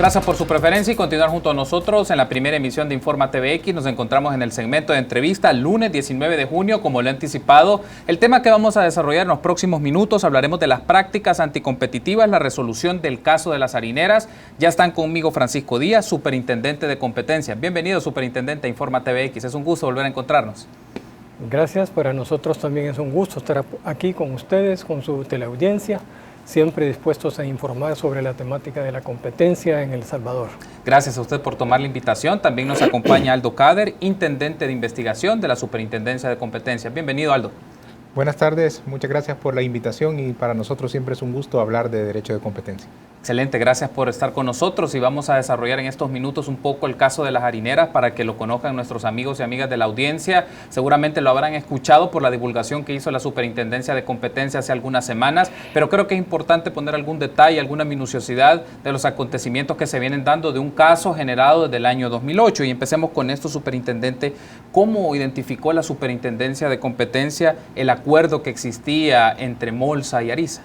Gracias por su preferencia y continuar junto a nosotros en la primera emisión de Informa TVX. Nos encontramos en el segmento de entrevista lunes 19 de junio, como lo he anticipado. El tema que vamos a desarrollar en los próximos minutos, hablaremos de las prácticas anticompetitivas, la resolución del caso de las harineras. Ya están conmigo Francisco Díaz, superintendente de competencia. Bienvenido, superintendente, a Informa TVX. Es un gusto volver a encontrarnos. Gracias, para nosotros también es un gusto estar aquí con ustedes, con su teleaudiencia, siempre dispuestos a informar sobre la temática de la competencia en El Salvador. Gracias a usted por tomar la invitación. También nos acompaña Aldo Cader, intendente de investigación de la Superintendencia de Competencia. Bienvenido, Aldo. Buenas tardes, muchas gracias por la invitación y para nosotros siempre es un gusto hablar de derecho de competencia. Excelente, gracias por estar con nosotros y vamos a desarrollar en estos minutos un poco el caso de las harineras para que lo conozcan nuestros amigos y amigas de la audiencia. Seguramente lo habrán escuchado por la divulgación que hizo la Superintendencia de Competencia hace algunas semanas, pero creo que es importante poner algún detalle, alguna minuciosidad de los acontecimientos que se vienen dando de un caso generado desde el año 2008. Y empecemos con esto, superintendente. ¿Cómo identificó la Superintendencia de Competencia el acuerdo que existía entre Molsa y Ariza?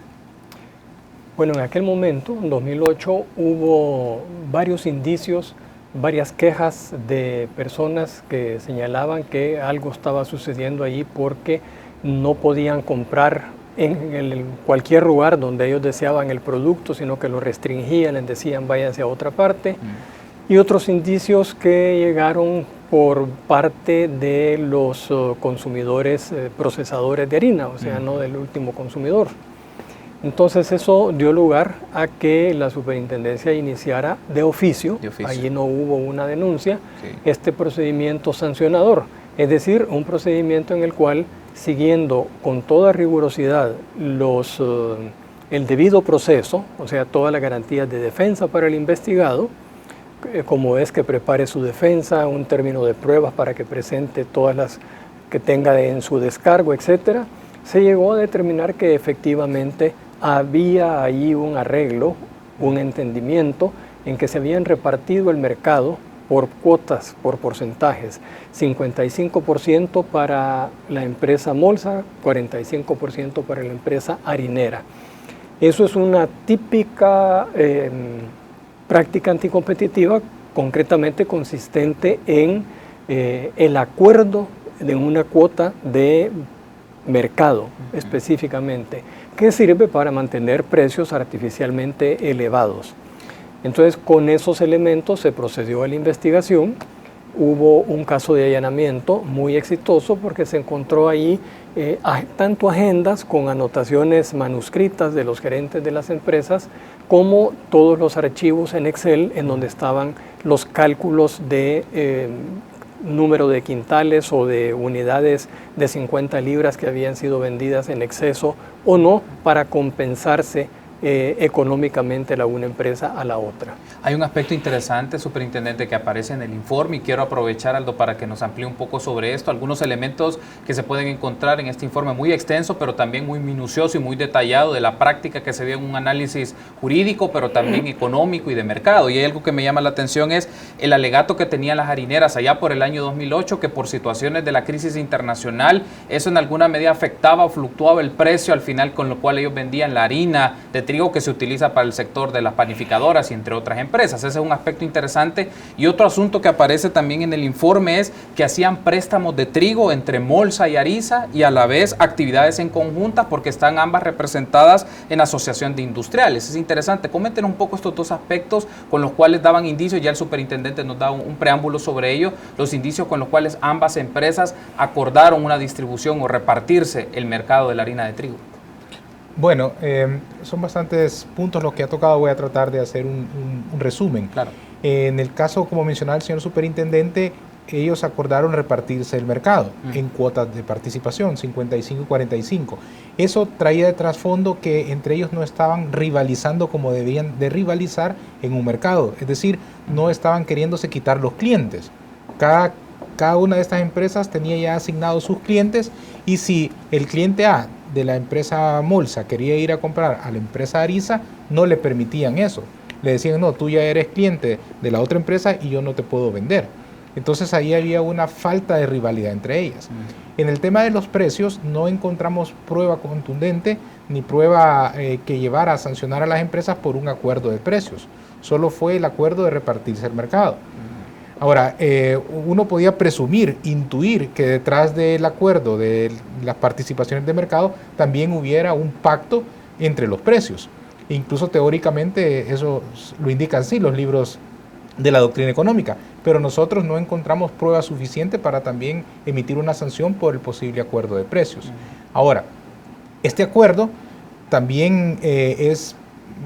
Bueno, en aquel momento, en 2008, hubo varios indicios, varias quejas de personas que señalaban que algo estaba sucediendo allí porque no podían comprar en cualquier lugar donde ellos deseaban el producto, sino que lo restringían, les decían váyanse a otra parte. Y otros indicios que llegaron por parte de los consumidores procesadores de harina, o sea, no del último consumidor. Entonces eso dio lugar a que la superintendencia iniciara de oficio. Allí no hubo una denuncia, este procedimiento sancionador, es decir, un procedimiento en el cual, siguiendo con toda rigurosidad el debido proceso, o sea, todas las garantías de defensa para el investigado, como es que prepare su defensa, un término de pruebas para que presente todas las que tenga en su descargo, etcétera, se llegó a determinar que efectivamente había ahí un arreglo, un entendimiento en que se habían repartido el mercado por cuotas, por porcentajes, 55% para la empresa Molsa, 45% para la empresa harinera. Eso es una típica práctica anticompetitiva, concretamente consistente en el acuerdo de una cuota de mercado específicamente, que sirve para mantener precios artificialmente elevados. Entonces, con esos elementos se procedió a la investigación. Hubo un caso de allanamiento muy exitoso porque se encontró ahí tanto agendas con anotaciones manuscritas de los gerentes de las empresas como todos los archivos en Excel en donde estaban los cálculos de número de quintales o de unidades de 50 libras que habían sido vendidas en exceso o no para compensarse económicamente la una empresa a la otra. Hay un aspecto interesante, superintendente, que aparece en el informe y quiero aprovechar, Aldo, para que nos amplíe un poco sobre esto. Algunos elementos que se pueden encontrar en este informe muy extenso, pero también muy minucioso y muy detallado de la práctica que se dio en un análisis jurídico, pero también económico y de mercado. Y hay algo que me llama la atención es el alegato que tenían las harineras allá por el año 2008, que por situaciones de la crisis internacional, eso en alguna medida afectaba o fluctuaba el precio al final, con lo cual ellos vendían la harina de trigo que se utiliza para el sector de las panificadoras y entre otras empresas. Ese es un aspecto interesante. Y otro asunto que aparece también en el informe es que hacían préstamos de trigo entre Molsa y Ariza y a la vez actividades en conjuntas porque están ambas representadas en asociación de industriales. Es interesante. Comenten un poco estos dos aspectos con los cuales daban indicios, ya el superintendente nos da un preámbulo sobre ello, los indicios con los cuales ambas empresas acordaron una distribución o repartirse el mercado de la harina de trigo. Bueno, son bastantes puntos los que ha tocado, voy a tratar de hacer un resumen. Claro. En el caso, como mencionaba el señor superintendente, ellos acordaron repartirse el mercado en cuotas de participación, 55 y 45. Eso traía de trasfondo que entre ellos no estaban rivalizando como debían de rivalizar en un mercado, es decir, no estaban queriéndose quitar los clientes. Cada una de estas empresas tenía ya asignados sus clientes y si el cliente A de la empresa Molsa quería ir a comprar a la empresa Ariza, no le permitían eso. Le decían, no, tú ya eres cliente de la otra empresa y yo no te puedo vender. Entonces ahí había una falta de rivalidad entre ellas. En el tema de los precios no encontramos prueba contundente ni prueba que llevara a sancionar a las empresas por un acuerdo de precios. Solo fue el acuerdo de repartirse el mercado. Ahora, uno podía presumir, intuir que detrás del acuerdo de las participaciones de mercado también hubiera un pacto entre los precios. Incluso teóricamente eso lo indican sí los libros de la doctrina económica, pero nosotros no encontramos prueba suficiente para también emitir una sanción por el posible acuerdo de precios. Ahora, este acuerdo también es,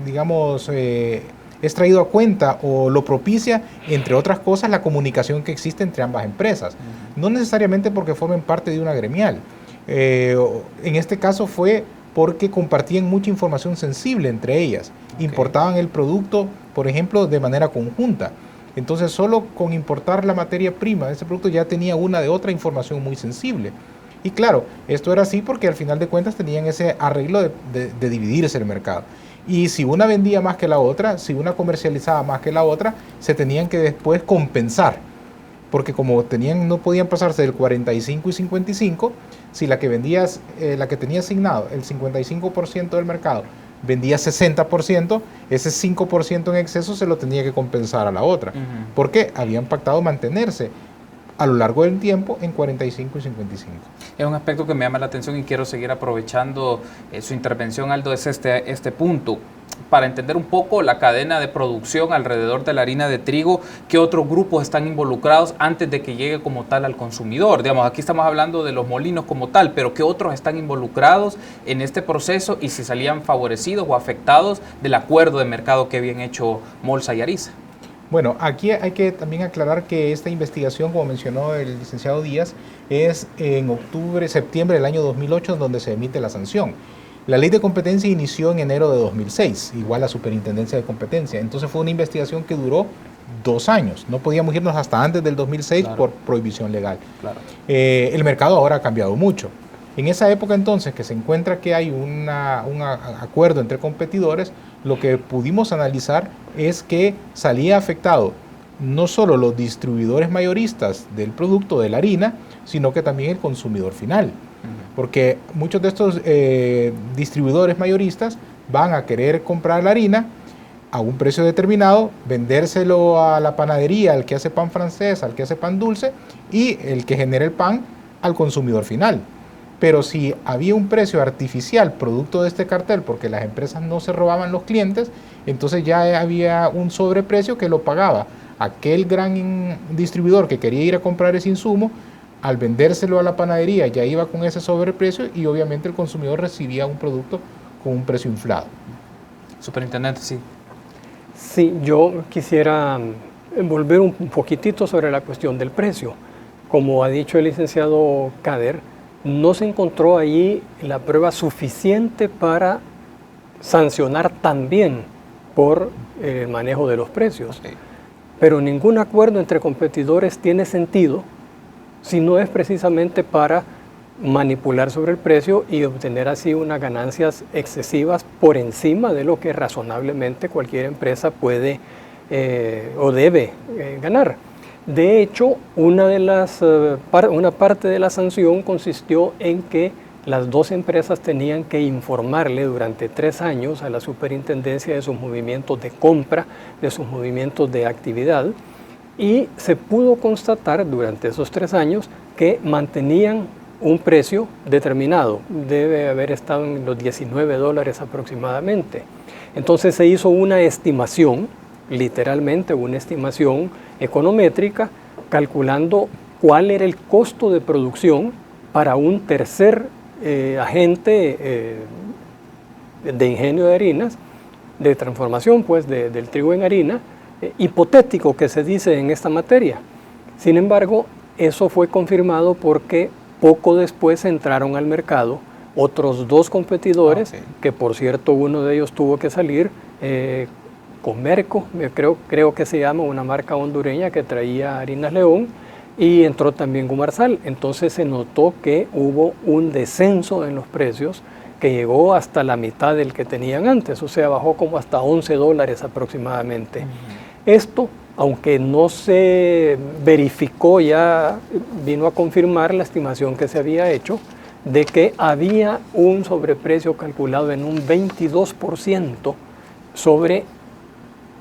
digamos, es traído a cuenta o lo propicia, entre otras cosas, la comunicación que existe entre ambas empresas. No necesariamente porque formen parte de una gremial. En este caso fue porque compartían mucha información sensible entre ellas. Importaban el producto, por ejemplo, de manera conjunta. Entonces, solo con importar la materia prima de ese producto ya tenía una de otra información muy sensible. Y claro, esto era así porque al final de cuentas tenían ese arreglo de dividirse el mercado. Y si una vendía más que la otra, si una comercializaba más que la otra, se tenían que después compensar. Porque como no podían pasarse del 45 y 55, si la que vendías, la que tenía asignado el 55% del mercado, vendía 60%, ese 5% en exceso se lo tenía que compensar a la otra. Porque habían pactado mantenerse a lo largo del tiempo en 45 y 55. Es un aspecto que me llama la atención y quiero seguir aprovechando su intervención, Aldo, es este punto. Para entender un poco la cadena de producción alrededor de la harina de trigo, ¿qué otros grupos están involucrados antes de que llegue como tal al consumidor? Digamos, aquí estamos hablando de los molinos como tal, pero ¿qué otros están involucrados en este proceso y si salían favorecidos o afectados del acuerdo de mercado que habían hecho Molsa y Ariza? Bueno, aquí hay que también aclarar que esta investigación, como mencionó el licenciado Díaz, es en septiembre del año 2008 donde se emite la sanción. La ley de competencia inició en enero de 2006, igual la superintendencia de competencia. Entonces fue una investigación que duró 2 años. No podíamos irnos hasta antes del 2006 por prohibición legal. El mercado ahora ha cambiado mucho. En esa época entonces que se encuentra que hay un acuerdo entre competidores, lo que pudimos analizar es que salía afectado no solo los distribuidores mayoristas del producto de la harina, sino que también el consumidor final. Porque muchos de estos distribuidores mayoristas van a querer comprar la harina a un precio determinado, vendérselo a la panadería, al que hace pan francés, al que hace pan dulce, y el que genera el pan al consumidor final. Pero si había un precio artificial producto de este cartel, porque las empresas no se robaban los clientes, entonces ya había un sobreprecio que lo pagaba aquel gran distribuidor que quería ir a comprar ese insumo. Al vendérselo a la panadería ya iba con ese sobreprecio y obviamente el consumidor recibía un producto con un precio inflado. Superintendente, sí. Sí, yo quisiera volver un poquitito sobre la cuestión del precio. Como ha dicho el licenciado Kader, no se encontró allí la prueba suficiente para sancionar también por el manejo de los precios. Pero ningún acuerdo entre competidores tiene sentido si no es precisamente para manipular sobre el precio y obtener así unas ganancias excesivas por encima de lo que razonablemente cualquier empresa puede o debe ganar. De hecho, una parte de la sanción consistió en que las dos empresas tenían que informarle durante 3 años a la superintendencia de sus movimientos de compra, de sus movimientos de actividad, y se pudo constatar durante esos 3 años que mantenían un precio determinado, debe haber estado en los $19 aproximadamente. Entonces se hizo una estimación, literalmente una estimación econométrica, calculando cuál era el costo de producción para un tercer agente de ingenio de harinas, de transformación pues del trigo en harina, hipotético que se dice en esta materia. Sin embargo, eso fue confirmado porque poco después entraron al mercado otros 2 competidores, que por cierto uno de ellos tuvo que salir, Comerco, creo que se llama, una marca hondureña que traía harinas León, y entró también Gumarsal. Entonces se notó que hubo un descenso en los precios que llegó hasta la mitad del que tenían antes, o sea, bajó como hasta $11 aproximadamente. Esto aunque no se verificó, ya vino a confirmar la estimación que se había hecho de que había un sobreprecio calculado en un 22% sobre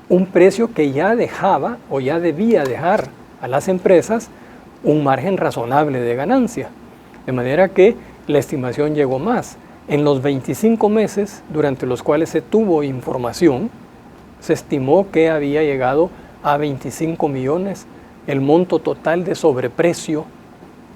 un precio que ya dejaba o ya debía dejar a las empresas un margen razonable de ganancia. De manera que la estimación llegó más. En los 25 meses durante los cuales se tuvo información, se estimó que había llegado a 25 millones el monto total de sobreprecio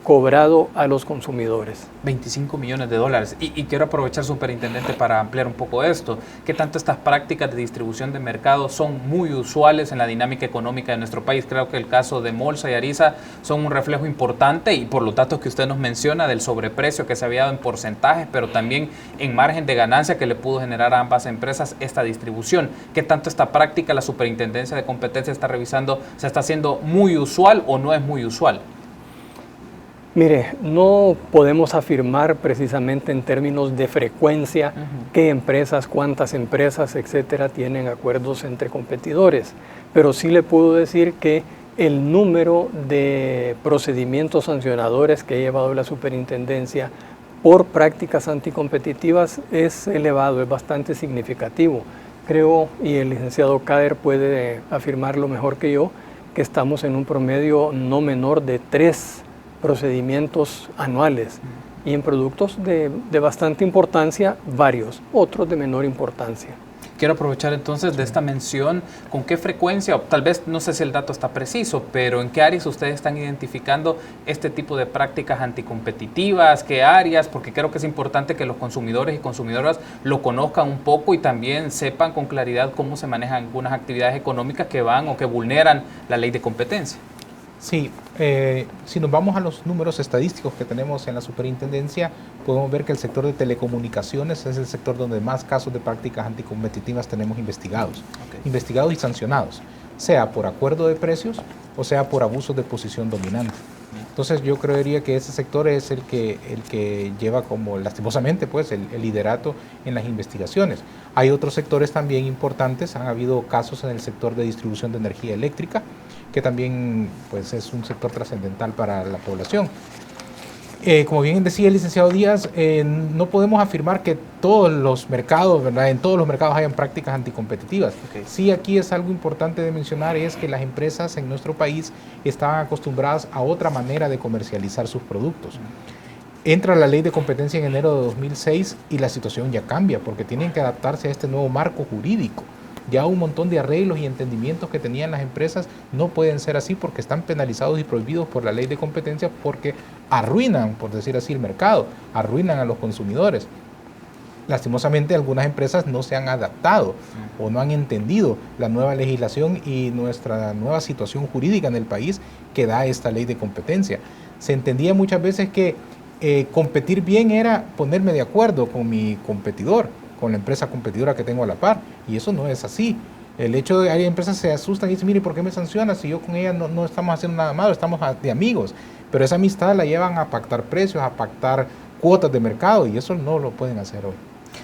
cobrado a los consumidores. 25 millones de dólares. Y quiero aprovechar, superintendente, para ampliar un poco esto. ¿Qué tanto estas prácticas de distribución de mercado son muy usuales en la dinámica económica de nuestro país? Creo que el caso de Molsa y Ariza son un reflejo importante, y por los datos que usted nos menciona del sobreprecio que se había dado en porcentajes, pero también en margen de ganancia que le pudo generar a ambas empresas esta distribución. ¿Qué tanto esta práctica la Superintendencia de Competencia está revisando? ¿Se está haciendo muy usual o no es muy usual? Mire, no podemos afirmar precisamente en términos de frecuencia qué empresas, cuántas empresas, etcétera, tienen acuerdos entre competidores, pero sí le puedo decir que el número de procedimientos sancionadores que ha llevado la superintendencia por prácticas anticompetitivas es elevado, es bastante significativo. Creo, y el licenciado Cader puede afirmarlo mejor que yo, que estamos en un promedio no menor de 3 procedimientos anuales, y en productos de bastante importancia, varios, otros de menor importancia. Quiero aprovechar entonces de esta mención, ¿con qué frecuencia, o tal vez no sé si el dato está preciso, pero en qué áreas ustedes están identificando este tipo de prácticas anticompetitivas? ¿Qué áreas? Porque creo que es importante que los consumidores y consumidoras lo conozcan un poco y también sepan con claridad cómo se manejan algunas actividades económicas que van o que vulneran la ley de competencia. Sí, si nos vamos a los números estadísticos que tenemos en la superintendencia, podemos ver que el sector de telecomunicaciones es el sector donde más casos de prácticas anticompetitivas tenemos investigados, investigados y sancionados, sea por acuerdo de precios o sea por abusos de posición dominante. Entonces yo creería que ese sector es el que lleva, como lastimosamente, pues el liderato en las investigaciones. Hay otros sectores también importantes. Han habido casos en el sector de distribución de energía eléctrica, que también pues es un sector trascendental para la población. Como bien decía el licenciado Díaz, no podemos afirmar que todos los mercados, ¿verdad? En todos los mercados hayan prácticas anticompetitivas. Sí, aquí es algo importante de mencionar, es que las empresas en nuestro país estaban acostumbradas a otra manera de comercializar sus productos. Entra la ley de competencia en enero de 2006 y la situación ya cambia, porque tienen que adaptarse a este nuevo marco jurídico. Ya un montón de arreglos y entendimientos que tenían las empresas no pueden ser así, porque están penalizados y prohibidos por la ley de competencia, porque arruinan, por decir así, el mercado, arruinan a los consumidores. Lastimosamente, algunas empresas no se han adaptado o no han entendido la nueva legislación y nuestra nueva situación jurídica en el país que da esta ley de competencia. Se entendía muchas veces que competir bien era ponerme de acuerdo con mi competidor, con la empresa competidora que tengo a la par, y eso no es así. El hecho de que hay empresas se asustan y dicen, mire, ¿por qué me sancionas si yo con ella no estamos haciendo nada malo, estamos de amigos? Pero esa amistad la llevan a pactar precios, a pactar cuotas de mercado, y eso no lo pueden hacer hoy.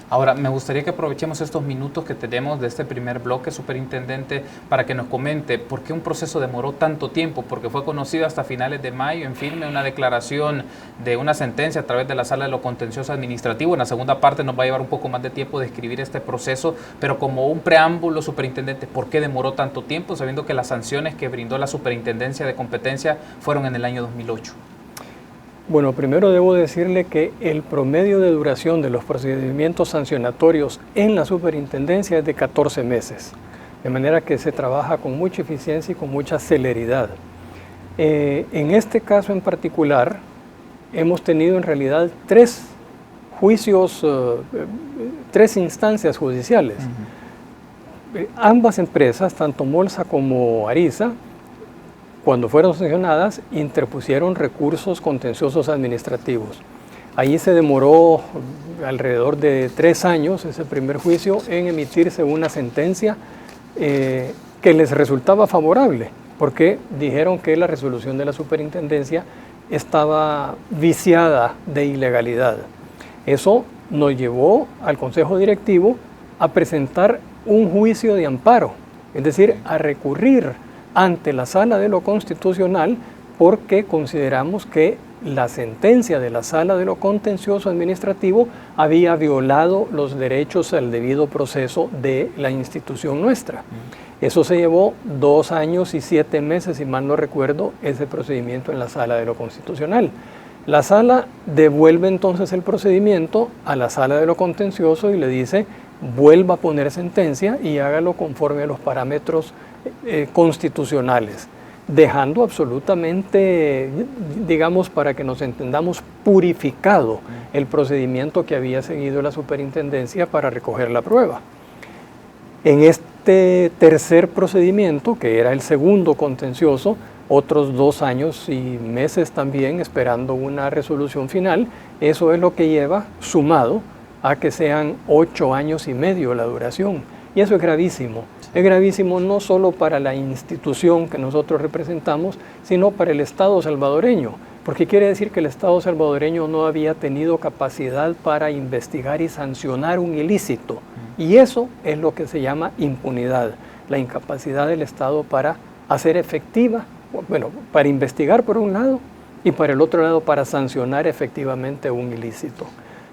Ahora, me gustaría que aprovechemos estos minutos que tenemos de este primer bloque, superintendente, para que nos comente por qué un proceso demoró tanto tiempo, porque fue conocido hasta finales de mayo en firme una declaración de una sentencia a través de la Sala de lo Contencioso Administrativo. En la segunda parte nos va a llevar un poco más de tiempo describir este proceso, pero como un preámbulo, superintendente, ¿por qué demoró tanto tiempo, sabiendo que las sanciones que brindó la Superintendencia de Competencia fueron en el año 2008? Bueno, primero debo decirle que el promedio de duración de los procedimientos sancionatorios en la superintendencia es de 14 meses, de manera que se trabaja con mucha eficiencia y con mucha celeridad. En este caso en particular, hemos tenido en realidad 3 juicios, 3 instancias judiciales. Ambas empresas, tanto Molsa como Ariza, cuando fueron sancionadas, interpusieron recursos contenciosos administrativos. Ahí se demoró alrededor de 3 años ese primer juicio en emitirse una sentencia que les resultaba favorable, porque dijeron que la resolución de la superintendencia estaba viciada de ilegalidad. Eso nos llevó al Consejo Directivo a presentar un juicio de amparo, es decir, a recurrir ante la Sala de lo Constitucional porque consideramos que la sentencia de la Sala de lo Contencioso Administrativo había violado los derechos al debido proceso de la institución nuestra. Eso se llevó 2 años y 7 meses, si mal no recuerdo, ese procedimiento en la Sala de lo Constitucional. La Sala devuelve entonces el procedimiento a la Sala de lo Contencioso y le dice, vuelva a poner sentencia y hágalo conforme a los parámetros constitucionales, dejando absolutamente, digamos, para que nos entendamos, purificado el procedimiento que había seguido la superintendencia para recoger la prueba. En este tercer procedimiento, que era el segundo contencioso, otros 2 años y meses también esperando una resolución final, eso es lo que lleva sumado a que sean 8 años y medio la duración. Y eso es gravísimo. Es gravísimo no solo para la institución que nosotros representamos, sino para el Estado salvadoreño, porque quiere decir que el Estado salvadoreño no había tenido capacidad para investigar y sancionar un ilícito. Y eso es lo que se llama impunidad, la incapacidad del Estado para hacer efectiva, bueno, para investigar por un lado y por el otro lado para sancionar efectivamente un ilícito.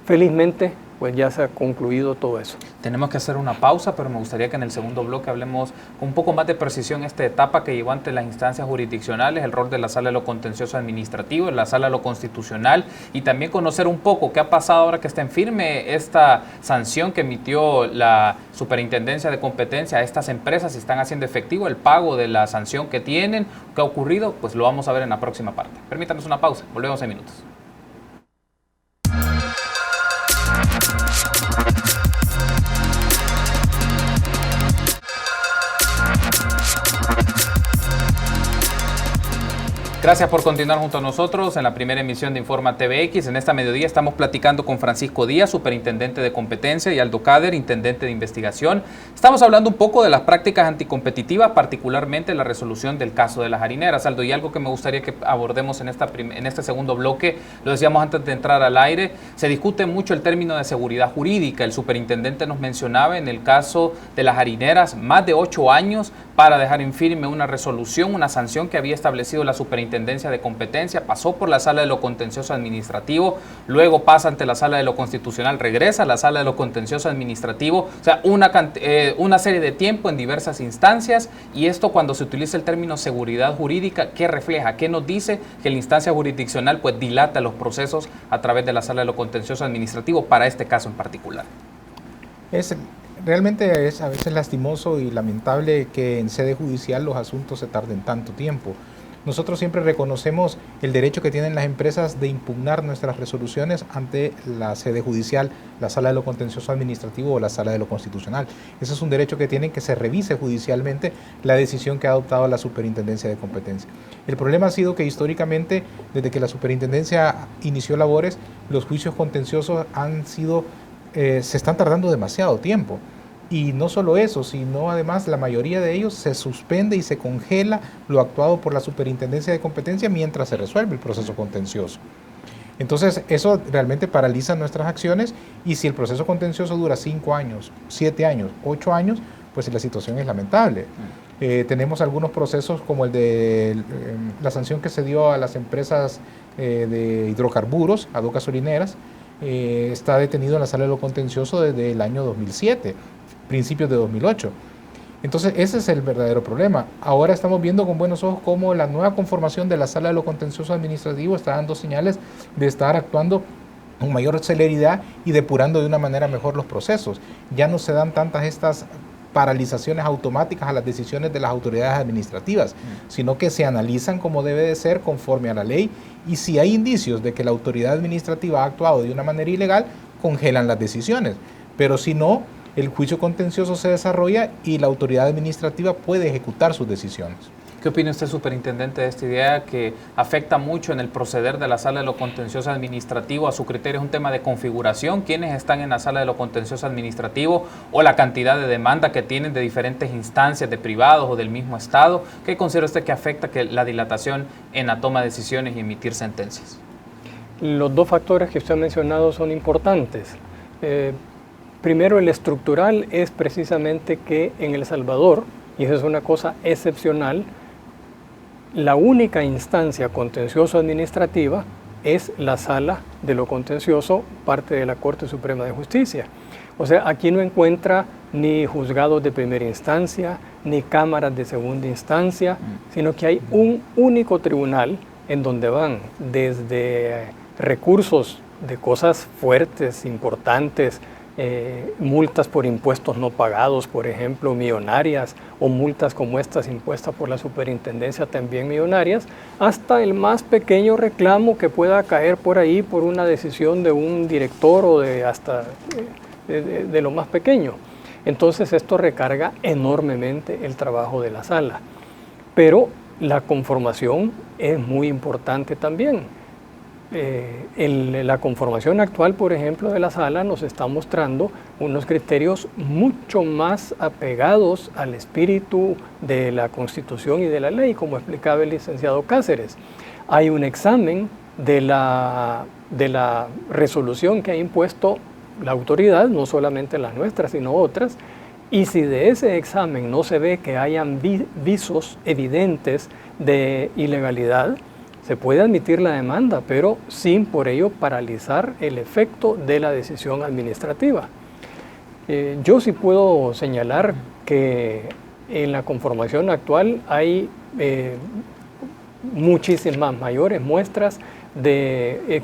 Felizmente, pues ya se ha concluido todo eso. Tenemos que hacer una pausa, pero me gustaría que en el segundo bloque hablemos con un poco más de precisión esta etapa que llevó ante las instancias jurisdiccionales, el rol de la Sala de lo Contencioso Administrativo, de la Sala de lo Constitucional, y también conocer un poco qué ha pasado ahora que está en firme esta sanción que emitió la Superintendencia de Competencia a estas empresas, si están haciendo efectivo el pago de la sanción que tienen, qué ha ocurrido, pues lo vamos a ver en la próxima parte. Permítanos una pausa, volvemos en minutos. Gracias por continuar junto a nosotros en la primera emisión de Informa TVX. En esta mediodía estamos platicando con Francisco Díaz, superintendente de competencia, y Aldo Cader, intendente de investigación. Estamos hablando un poco de las prácticas anticompetitivas, particularmente la resolución del caso de las harineras. Aldo, y algo que me gustaría que abordemos en este segundo bloque, lo decíamos antes de entrar al aire, se discute mucho el término de seguridad jurídica. El superintendente nos mencionaba en el caso de las harineras más de 8 años para dejar en firme una resolución, una sanción que había establecido la Superintendencia de Competencia, pasó por la Sala de lo Contencioso Administrativo, luego pasa ante la Sala de lo Constitucional, regresa a la Sala de lo Contencioso Administrativo, o sea, una serie de tiempo en diversas instancias. Y esto, cuando se utiliza el término seguridad jurídica, ¿qué refleja? ¿Qué nos dice? Que la instancia jurisdiccional pues dilata los procesos a través de la Sala de lo Contencioso Administrativo para este caso en particular. Realmente es a veces lastimoso y lamentable que en sede judicial los asuntos se tarden tanto tiempo. Nosotros siempre reconocemos el derecho que tienen las empresas de impugnar nuestras resoluciones ante la sede judicial, la Sala de lo Contencioso Administrativo o la Sala de lo Constitucional. Ese es un derecho que tienen, que se revise judicialmente la decisión que ha adoptado la Superintendencia de Competencia. El problema ha sido que históricamente, desde que la Superintendencia inició labores, los juicios contenciosos se están tardando demasiado tiempo. Y no solo eso, sino además la mayoría de ellos se suspende y se congela lo actuado por la Superintendencia de Competencia mientras se resuelve el proceso contencioso. Entonces eso realmente paraliza nuestras acciones, y si el proceso contencioso dura 5 años, 7 años, 8 años, pues la situación es lamentable. Tenemos algunos procesos como el de la sanción que se dio a las empresas de hidrocarburos, a 2 gasolineras. Está detenido en la Sala de lo Contencioso desde el año 2007, principios de 2008. Entonces ese es el verdadero problema. Ahora estamos viendo con buenos ojos cómo la nueva conformación de la Sala de lo Contencioso Administrativo está dando señales de estar actuando con mayor celeridad y depurando de una manera mejor los procesos. Ya no se dan tantas estas paralizaciones automáticas a las decisiones de las autoridades administrativas, sino que se analizan como debe de ser conforme a la ley, y si hay indicios de que la autoridad administrativa ha actuado de una manera ilegal, congelan las decisiones. Pero si no, el juicio contencioso se desarrolla y la autoridad administrativa puede ejecutar sus decisiones. ¿Qué opina usted, superintendente, de esta idea que afecta mucho en el proceder de la Sala de lo Contencioso Administrativo? A su criterio, ¿es un tema de configuración? ¿Quiénes están en la Sala de lo Contencioso Administrativo? ¿O la cantidad de demanda que tienen de diferentes instancias, de privados o del mismo Estado? ¿Qué considera usted que afecta la dilatación en la toma de decisiones y emitir sentencias? Los 2 factores que usted ha mencionado son importantes. Primero, el estructural es precisamente que en El Salvador, y eso es una cosa excepcional, la única instancia contencioso-administrativa es la Sala de lo Contencioso, parte de la Corte Suprema de Justicia. O sea, aquí no encuentra ni juzgados de primera instancia, ni cámaras de segunda instancia, sino que hay un único tribunal en donde van desde recursos de cosas fuertes, importantes, multas por impuestos no pagados, por ejemplo, millonarias, o multas como estas impuestas por la superintendencia también millonarias, hasta el más pequeño reclamo que pueda caer por ahí por una decisión de un director o de lo más pequeño. Entonces esto recarga enormemente el trabajo de la sala. Pero la conformación es muy importante también. La conformación actual, por ejemplo, de la sala nos está mostrando unos criterios mucho más apegados al espíritu de la Constitución y de la ley, como explicaba el licenciado Cáceres. Hay un examen de la resolución que ha impuesto la autoridad, no solamente las nuestras, sino otras, y si de ese examen no se ve que hayan visos evidentes de ilegalidad, se puede admitir la demanda, pero sin por ello paralizar el efecto de la decisión administrativa. Yo sí puedo señalar que en la conformación actual hay muchísimas mayores muestras de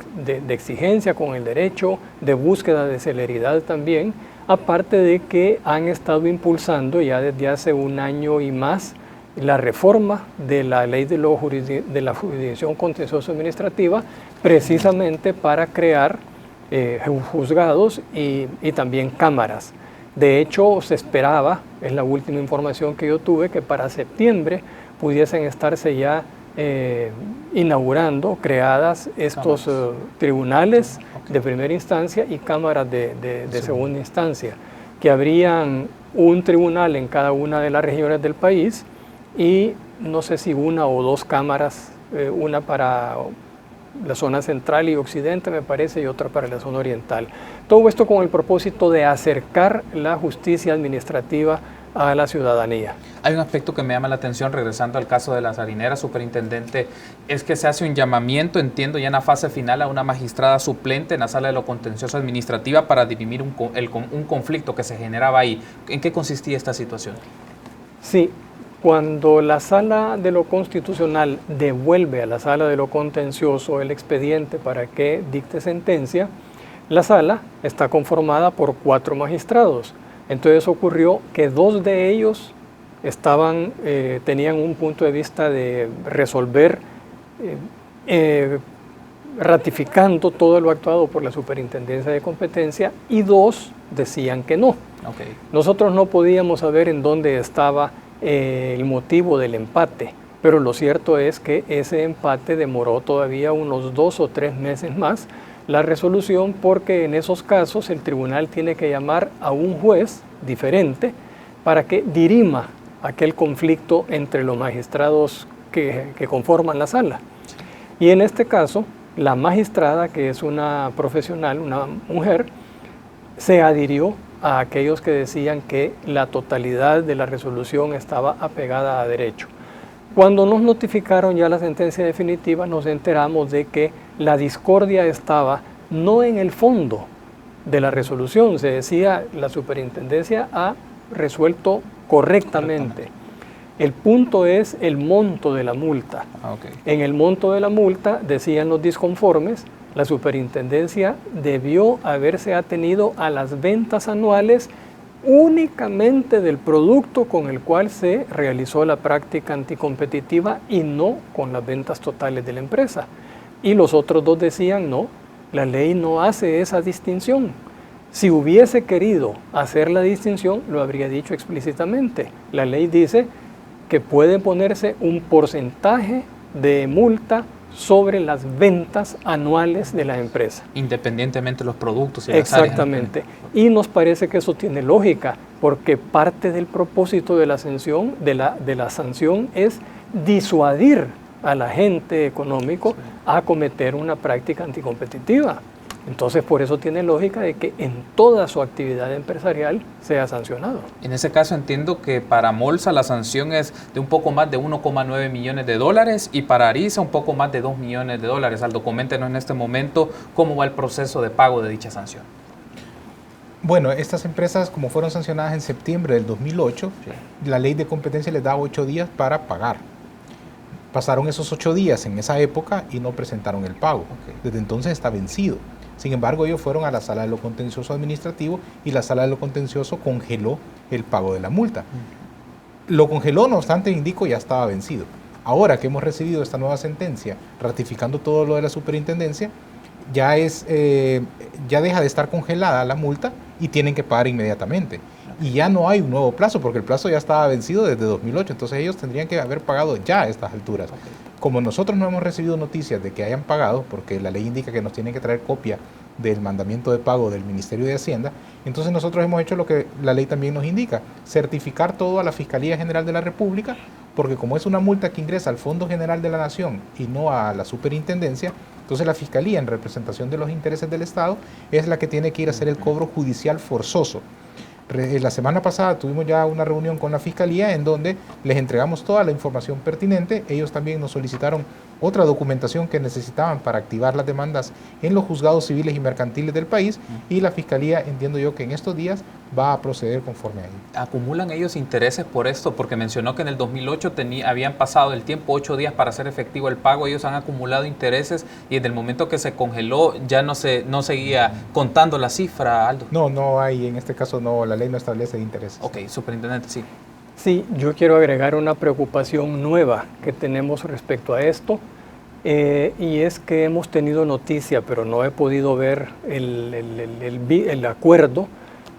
exigencia con el derecho, de búsqueda de celeridad también, aparte de que han estado impulsando ya desde hace un año y más la reforma de la ley de la jurisdicción contencioso administrativa, precisamente para crear juzgados y también cámaras. De hecho, se esperaba, es la última información que yo tuve, que para septiembre pudiesen estarse ya inaugurando, creadas estos tribunales de primera instancia y cámaras de segunda instancia, que habrían un tribunal en cada una de las regiones del país, y no sé si una o dos cámaras, una para la zona central y occidente me parece, y otra para la zona oriental. Todo esto con el propósito de acercar la justicia administrativa a la ciudadanía. Hay un aspecto que me llama la atención, regresando al caso de las harineras, superintendente, es que se hace un llamamiento, entiendo, ya en la fase final a una magistrada suplente en la Sala de lo Contencioso Administrativa para dirimir un conflicto que se generaba ahí. ¿En qué consistía esta situación? Sí. Cuando la Sala de lo Constitucional devuelve a la Sala de lo Contencioso el expediente para que dicte sentencia, la Sala está conformada por 4 magistrados. Entonces ocurrió que 2 de ellos tenían un punto de vista de resolver ratificando todo lo actuado por la Superintendencia de Competencia, y 2 decían que no. Okay. Nosotros no podíamos saber en dónde estaba el motivo del empate, pero lo cierto es que ese empate demoró todavía unos 2 o 3 meses más la resolución, porque en esos casos el tribunal tiene que llamar a un juez diferente para que dirima aquel conflicto entre los magistrados que conforman la sala. Y en este caso, la magistrada, que es una profesional, una mujer, se adhirió a aquellos que decían que la totalidad de la resolución estaba apegada a derecho. Cuando nos notificaron ya la sentencia definitiva, nos enteramos de que la discordia estaba no en el fondo de la resolución. Se decía, la superintendencia ha resuelto correctamente. El punto es el monto de la multa. Okay. En el monto de la multa, decían los disconformes, la superintendencia debió haberse atenido a las ventas anuales únicamente del producto con el cual se realizó la práctica anticompetitiva y no con las ventas totales de la empresa. Y los otros 2 decían, no, la ley no hace esa distinción. Si hubiese querido hacer la distinción, lo habría dicho explícitamente. La ley dice que puede ponerse un porcentaje de multa sobre las ventas anuales de la empresa. Independientemente de los productos. Exactamente. Y nos parece que eso tiene lógica, porque parte del propósito de la sanción, de la sanción es disuadir al agente económico a cometer una práctica anticompetitiva. Entonces, por eso tiene lógica de que en toda su actividad empresarial sea sancionado. En ese caso entiendo que para Molsa la sanción es de un poco más de 1,9 millones de dólares y para Ariza un poco más de 2 millones de dólares. Aldo, coméntenos en este momento cómo va el proceso de pago de dicha sanción. Bueno, estas empresas, como fueron sancionadas en septiembre del 2008, la ley de competencia les da 8 días para pagar. Pasaron esos 8 días en esa época y no presentaron el pago. Desde entonces está vencido. Sin embargo, ellos fueron a la sala de lo contencioso administrativo y la sala de lo contencioso congeló el pago de la multa. Lo congeló, no obstante, indico, ya estaba vencido. Ahora que hemos recibido esta nueva sentencia, ratificando todo lo de la superintendencia, ya deja de estar congelada la multa y tienen que pagar inmediatamente. Y ya no hay un nuevo plazo, porque el plazo ya estaba vencido desde 2008, entonces ellos tendrían que haber pagado ya a estas alturas. Como nosotros no hemos recibido noticias de que hayan pagado, porque la ley indica que nos tienen que traer copia del mandamiento de pago del Ministerio de Hacienda, entonces nosotros hemos hecho lo que la ley también nos indica, certificar todo a la Fiscalía General de la República, porque como es una multa que ingresa al Fondo General de la Nación y no a la Superintendencia, entonces la Fiscalía, en representación de los intereses del Estado, es la que tiene que ir a hacer el cobro judicial forzoso. La semana pasada tuvimos ya una reunión con la Fiscalía en donde les entregamos toda la información pertinente. Ellos también nos solicitaron otra documentación que necesitaban para activar las demandas en los juzgados civiles y mercantiles del país, y la Fiscalía, entiendo yo, que en estos días va a proceder conforme a ello. ¿Acumulan ellos intereses por esto? Porque mencionó que en el 2008 habían pasado el tiempo, 8 días para hacer efectivo el pago. Ellos han acumulado intereses y desde el momento que se congeló ya no seguía contando la cifra, Aldo. No hay, en este caso no, la ley no establece intereses. Ok, superintendente, sí. Sí, yo quiero agregar una preocupación nueva que tenemos respecto a esto, y es que hemos tenido noticia, pero no he podido ver el acuerdo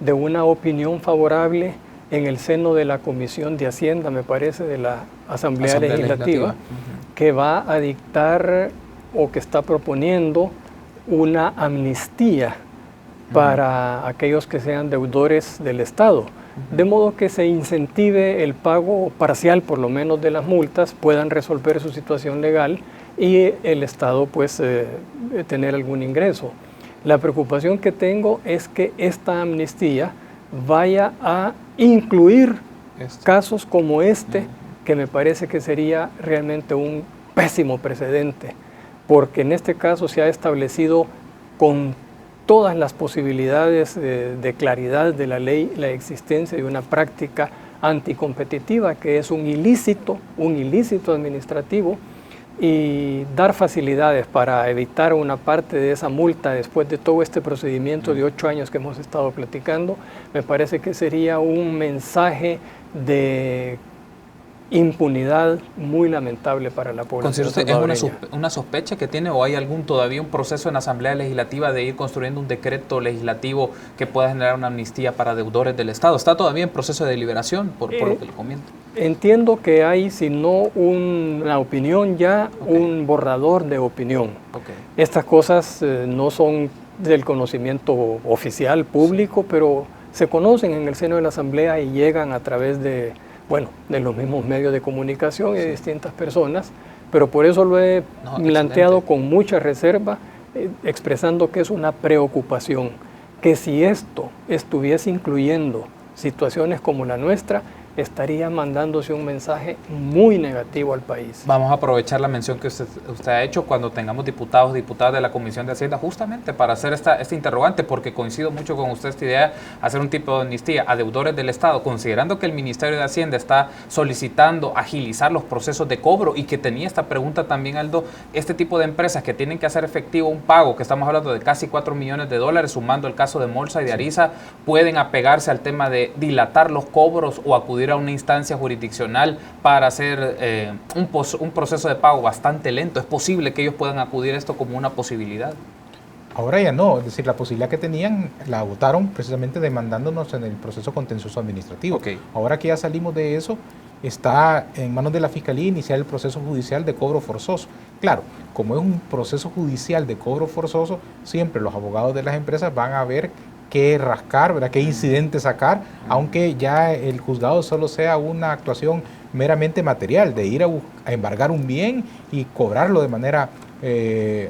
de una opinión favorable en el seno de la Comisión de Hacienda, me parece, de la Asamblea Legislativa, que va a dictar o que está proponiendo una amnistía para aquellos que sean deudores del Estado. De modo que se incentive el pago parcial, por lo menos, de las multas, puedan resolver su situación legal y el Estado pues tener algún ingreso. La preocupación que tengo es que esta amnistía vaya a incluir casos como este, que me parece que sería realmente un pésimo precedente, porque en este caso se ha establecido con todas las posibilidades de claridad de la ley la existencia de una práctica anticompetitiva que es un ilícito administrativo, y dar facilidades para evitar una parte de esa multa después de todo este procedimiento de 8 años que hemos estado platicando, me parece que sería un mensaje de impunidad muy lamentable para la población. ¿Considera usted es una sospecha que tiene o hay todavía un proceso en la Asamblea Legislativa de ir construyendo un decreto legislativo que pueda generar una amnistía para deudores del Estado? ¿Está todavía en proceso de deliberación por lo que le comento? Entiendo que hay, si no una opinión, ya un borrador de opinión. Estas cosas no son del conocimiento oficial, público, pero se conocen en el seno de la Asamblea y llegan a través de los mismos medios de comunicación y de distintas personas, pero por eso lo he planteado con mucha reserva, expresando que es una preocupación, que si esto estuviese incluyendo situaciones como la nuestra, estaría mandándose un mensaje muy negativo al país. Vamos a aprovechar la mención que usted ha hecho cuando tengamos diputados y diputadas de la Comisión de Hacienda justamente para hacer este interrogante, porque coincido mucho con usted esta idea, hacer un tipo de amnistía a deudores del Estado, considerando que el Ministerio de Hacienda está solicitando agilizar los procesos de cobro y que tenía esta pregunta también, Aldo, este tipo de empresas que tienen que hacer efectivo un pago, que estamos hablando de casi 4 millones de dólares, sumando el caso de Molsa y de Ariza, pueden apegarse al tema de dilatar los cobros o acudir a una instancia jurisdiccional para hacer un proceso de pago bastante lento. ¿Es posible que ellos puedan acudir a esto como una posibilidad? Ahora ya no, es decir, la posibilidad que tenían la votaron precisamente demandándonos en el proceso contencioso administrativo. Ahora que ya salimos de eso, está en manos de la Fiscalía iniciar el proceso judicial de cobro forzoso. Claro, como es un proceso judicial de cobro forzoso, siempre los abogados de las empresas van a ver qué rascar, ¿verdad?, qué incidente sacar, aunque ya el juzgado solo sea una actuación meramente material, de ir a embargar un bien y cobrarlo de manera ir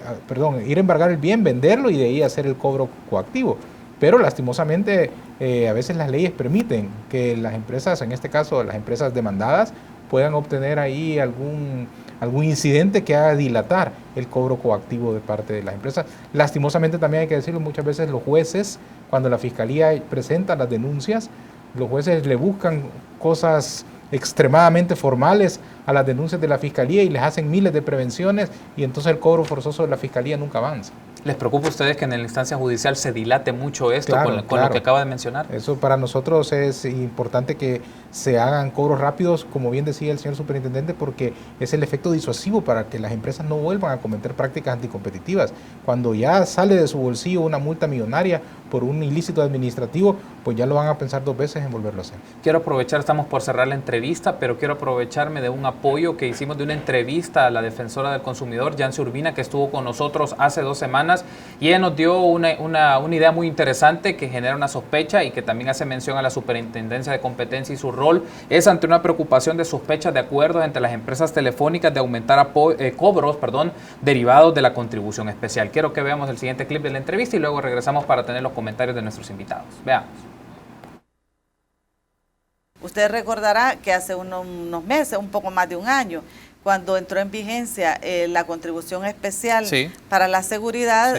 a embargar el bien, venderlo y de ahí hacer el cobro coactivo. Pero lastimosamente a veces las leyes permiten que las empresas, en este caso las empresas demandadas, puedan obtener ahí algún incidente que haga dilatar el cobro coactivo de parte de las empresas. Lastimosamente también hay que decirlo, muchas veces los jueces, cuando la Fiscalía presenta las denuncias, los jueces le buscan cosas extremadamente formales a las denuncias de la Fiscalía y les hacen miles de prevenciones y entonces el cobro forzoso de la Fiscalía nunca avanza. ¿Les preocupa a ustedes que en la instancia judicial se dilate mucho esto con lo lo que acaba de mencionar? Eso para nosotros es importante que se hagan cobros rápidos, como bien decía el señor superintendente, porque es el efecto disuasivo para que las empresas no vuelvan a cometer prácticas anticompetitivas. Cuando ya sale de su bolsillo una multa millonaria por un ilícito administrativo, pues ya lo van a pensar dos veces en volverlo a hacer. Quiero aprovechar, estamos por cerrar la entrevista, pero quiero aprovecharme de un apoyo que hicimos de una entrevista a la defensora del consumidor, Yancy Urbina, que estuvo con nosotros hace 2 semanas, y ella nos dio una idea muy interesante que genera una sospecha y que también hace mención a la Superintendencia de Competencia y su rol es ante una preocupación de sospechas de acuerdos entre las empresas telefónicas de aumentar cobros derivados de la contribución especial. Quiero que veamos el siguiente clip de la entrevista y luego regresamos para tener los comentarios de nuestros invitados. Veamos. Usted recordará que hace unos meses, un poco más de un año, cuando entró en vigencia la contribución especial para la seguridad,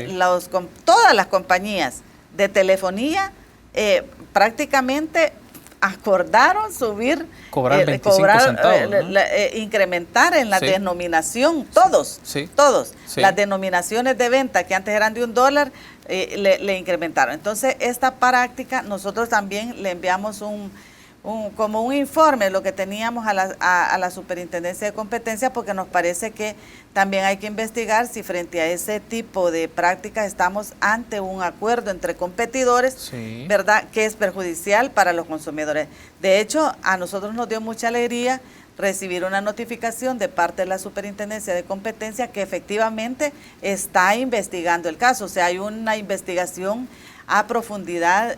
todas las compañías de telefonía prácticamente acordaron subir, cobrar 25 centavos, ¿no? Incrementar en la denominación, todos, las denominaciones de venta que antes eran de $1, le incrementaron. Entonces, esta práctica, nosotros también le enviamos como un informe, lo que teníamos a la Superintendencia de Competencia, porque nos parece que también hay que investigar si frente a ese tipo de prácticas estamos ante un acuerdo entre competidores, ¿verdad?, que es perjudicial para los consumidores. De hecho, a nosotros nos dio mucha alegría recibir una notificación de parte de la Superintendencia de Competencia que efectivamente está investigando el caso. O sea, hay una investigación a profundidad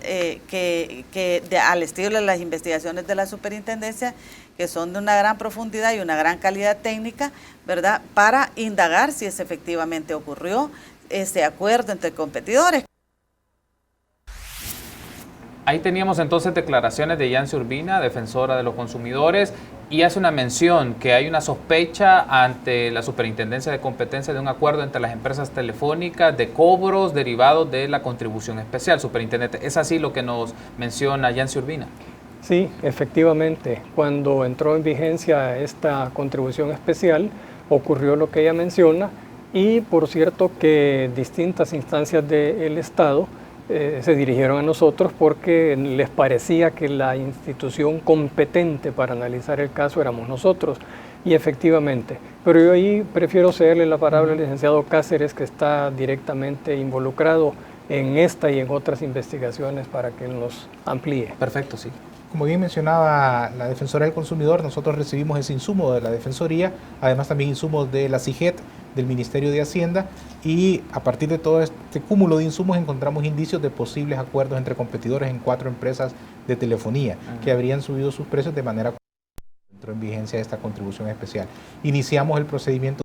al estilo de las investigaciones de la Superintendencia, que son de una gran profundidad y una gran calidad técnica, ¿verdad?, para indagar si es efectivamente ocurrió ese acuerdo entre competidores. Ahí teníamos entonces declaraciones de Yancy Urbina, defensora de los consumidores, y hace una mención que hay una sospecha ante la Superintendencia de Competencia de un acuerdo entre las empresas telefónicas de cobros derivados de la contribución especial. Superintendente, ¿es así lo que nos menciona Yancy Urbina? Sí, efectivamente. Cuando entró en vigencia esta contribución especial, ocurrió lo que ella menciona, y por cierto que distintas instancias del Estado se dirigieron a nosotros porque les parecía que la institución competente para analizar el caso éramos nosotros, y efectivamente. Pero yo ahí prefiero cederle la palabra al licenciado Cáceres, que está directamente involucrado en esta y en otras investigaciones, para que nos amplíe. Perfecto, sí. Como bien mencionaba la Defensora del Consumidor, nosotros recibimos ese insumo de la Defensoría, además también insumos de la CIGET, del Ministerio de Hacienda, y a partir de todo este cúmulo de insumos encontramos indicios de posibles acuerdos entre competidores en 4 empresas de telefonía que habrían subido sus precios de manera entró en vigencia esta contribución especial. Iniciamos el procedimiento,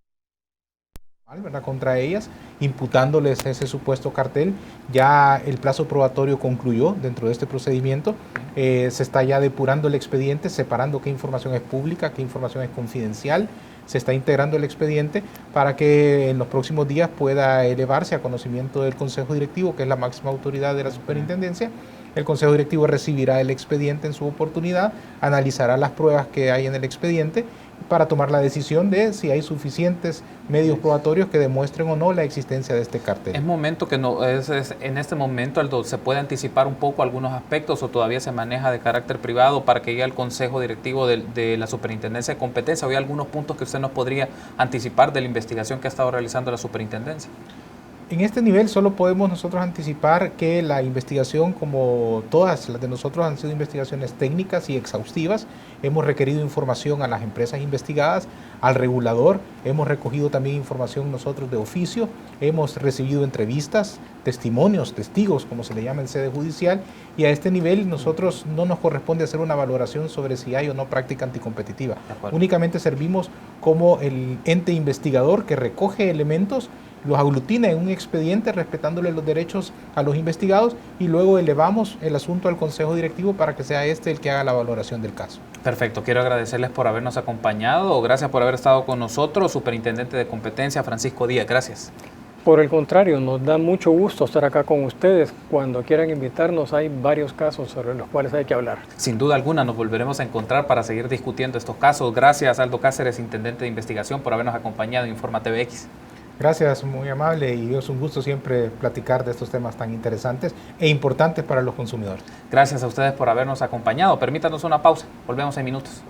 ¿verdad?, contra ellas, imputándoles ese supuesto cartel. Ya el plazo probatorio concluyó dentro de este procedimiento. Se está ya depurando el expediente, separando qué información es pública, qué información es confidencial. Se está integrando el expediente para que en los próximos días pueda elevarse a conocimiento del Consejo Directivo, que es la máxima autoridad de la Superintendencia. El Consejo Directivo recibirá el expediente en su oportunidad, analizará las pruebas que hay en el expediente para tomar la decisión de si hay suficientes medios probatorios que demuestren o no la existencia de este cartel. ¿Es momento que no es en este momento se puede anticipar un poco algunos aspectos, o todavía se maneja de carácter privado para que llegue al Consejo Directivo de la Superintendencia de Competencia? ¿O hay algunos puntos que usted nos podría anticipar de la investigación que ha estado realizando la Superintendencia? En este nivel solo podemos nosotros anticipar que la investigación, como todas las de nosotros, han sido investigaciones técnicas y exhaustivas. Hemos requerido información a las empresas investigadas, al regulador, hemos recogido también información nosotros de oficio, hemos recibido entrevistas, testimonios, testigos, como se le llama en sede judicial, y a este nivel nosotros no nos corresponde hacer una valoración sobre si hay o no práctica anticompetitiva. Únicamente servimos como el ente investigador que recoge elementos, los aglutina en un expediente respetándole los derechos a los investigados y luego elevamos el asunto al Consejo Directivo para que sea este el que haga la valoración del caso. Perfecto, quiero agradecerles por habernos acompañado, gracias por haber estado con nosotros, Superintendente de Competencia Francisco Díaz, gracias. Por el contrario, nos da mucho gusto estar acá con ustedes. Cuando quieran invitarnos hay varios casos sobre los cuales hay que hablar. Sin duda alguna nos volveremos a encontrar para seguir discutiendo estos casos. Gracias Aldo Cáceres, Intendente de Investigación, por habernos acompañado en Informa TVX. Gracias, muy amable, y es un gusto siempre platicar de estos temas tan interesantes e importantes para los consumidores. Gracias a ustedes por habernos acompañado. Permítanos una pausa, volvemos en minutos.